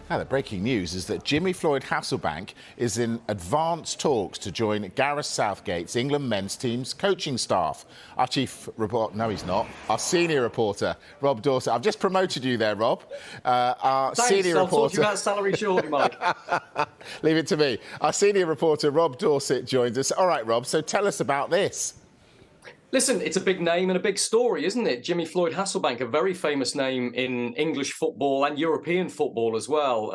Now, the breaking news is that Jimmy Floyd Hasselbaink is in advanced talks to join Gareth Southgate's England men's team's coaching staff. Our chief reporter, no, he's not. Our senior reporter, Rob Dorset. I've just promoted you there, Rob. Our Thanks, senior I'll reporter. talk to you about salary shortly, Mike. Leave it to me. Our senior reporter, Rob Dorset, joins us. All right, Rob, so tell us about this. Listen, it's a big name and a big story, isn't it? Jimmy Floyd Hasselbaink, a very famous name in English football and European football as well.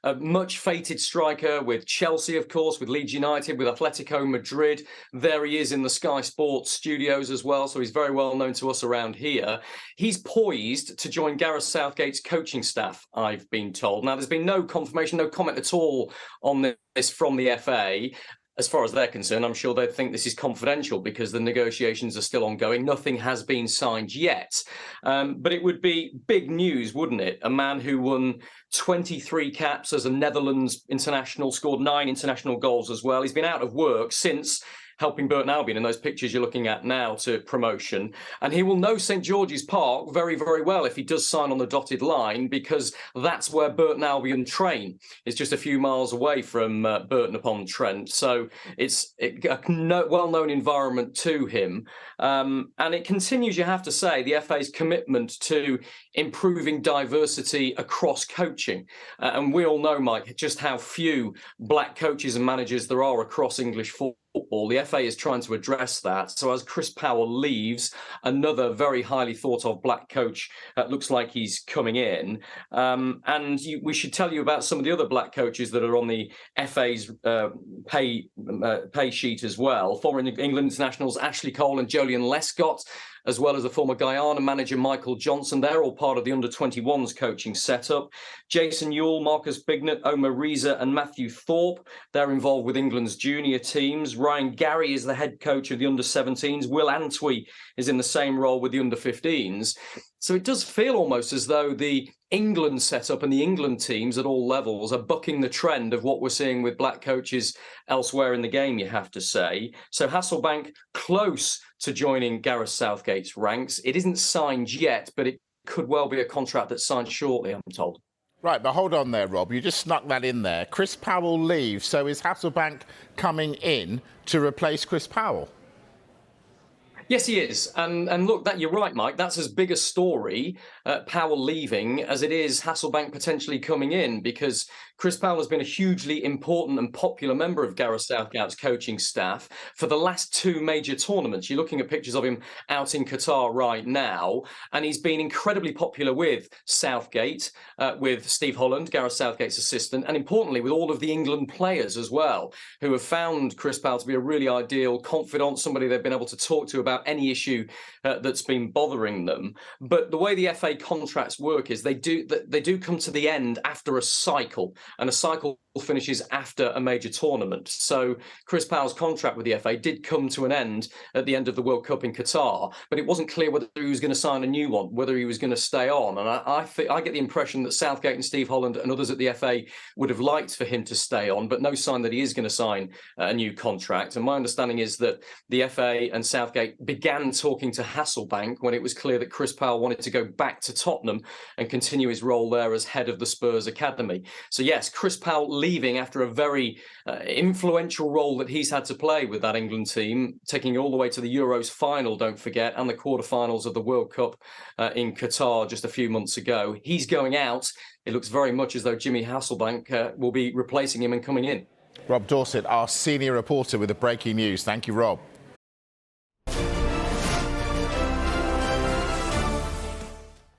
A much fated striker with Chelsea, of course, with Leeds United, with Atletico Madrid. There he is in the Sky Sports studios as well, so he's very well known to us around here. He's poised to join Gareth Southgate's coaching staff, I've been told. Now, there's been no confirmation, no comment at all on this from the FA. As far as they're concerned, I'm sure they think this is confidential because the negotiations are still ongoing. Nothing has been signed yet. But it would be big news, wouldn't it? A man who won 23 caps as a Netherlands international, scored 9 international goals as well. He's been out of work since helping Burton Albion in those pictures you're looking at now to promotion. And he will know St George's Park very, very well if he does sign on the dotted line, because that's where Burton Albion train. It's just a few miles away from Burton-upon-Trent. So it's a well-known environment to him. And it continues, you have to say, the FA's commitment to improving diversity across coaching. And we all know, Mike, just how few black coaches and managers there are across English football. The FA is trying to address that. So as Chris Powell leaves, another very highly thought of black coach looks like he's coming in. We should tell you about some of the other black coaches that are on the FA's pay sheet as well. Former England internationals Ashley Cole and Jolyon Lescott, as well as the former Guyana manager Michael Johnson. They're all part of the under-21s coaching setup. Jason Ewell, Marcus Bignett, Omar Reza and Matthew Thorpe, they're involved with England's junior teams. Ryan Gary is the head coach of the under-17s. Will Antwi is in the same role with the under-15s. So it does feel almost as though the England setup and the England teams at all levels are bucking the trend of what we're seeing with black coaches elsewhere in the game, you have to say. So Hasselbaink close to joining Gareth Southgate's ranks. It isn't signed yet, but it could well be a contract that's signed shortly, I'm told. Right, but hold on there, Rob. You just snuck that in there. Chris Powell leaves, so is Hasselbaink coming in to replace Chris Powell? Yes, he is. And look, that you're right, Mike. That's as big a story, Powell leaving, as it is Hasselbaink potentially coming in, because Chris Powell has been a hugely important and popular member of Gareth Southgate's coaching staff for the last 2 major tournaments. You're looking at pictures of him out in Qatar right now, and he's been incredibly popular with Southgate, with Steve Holland, Gareth Southgate's assistant, and importantly with all of the England players as well, who have found Chris Powell to be a really ideal confidant, somebody they've been able to talk to about any issue that's been bothering them. But the way the FA contracts work is they do come to the end after a cycle, and a cycle finishes after a major tournament. So Chris Powell's contract with the FA did come to an end at the end of the World Cup in Qatar, but it wasn't clear whether he was going to sign a new one, whether he was going to stay on. And I get the impression that Southgate and Steve Holland and others at the FA would have liked for him to stay on, but no sign that he is going to sign a new contract. And my understanding is that the FA and Southgate began talking to Hasselbaink when it was clear that Chris Powell wanted to go back to Tottenham and continue his role there as head of the Spurs Academy. So yes, Chris Powell leaving after a very influential role that he's had to play with that England team, taking it all the way to the Euros final, don't forget, and the quarterfinals of the World Cup in Qatar just a few months ago. He's going out. It looks very much as though Jimmy Hasselbaink will be replacing him and coming in. Rob Dorset, our senior reporter with the breaking news. Thank you, Rob.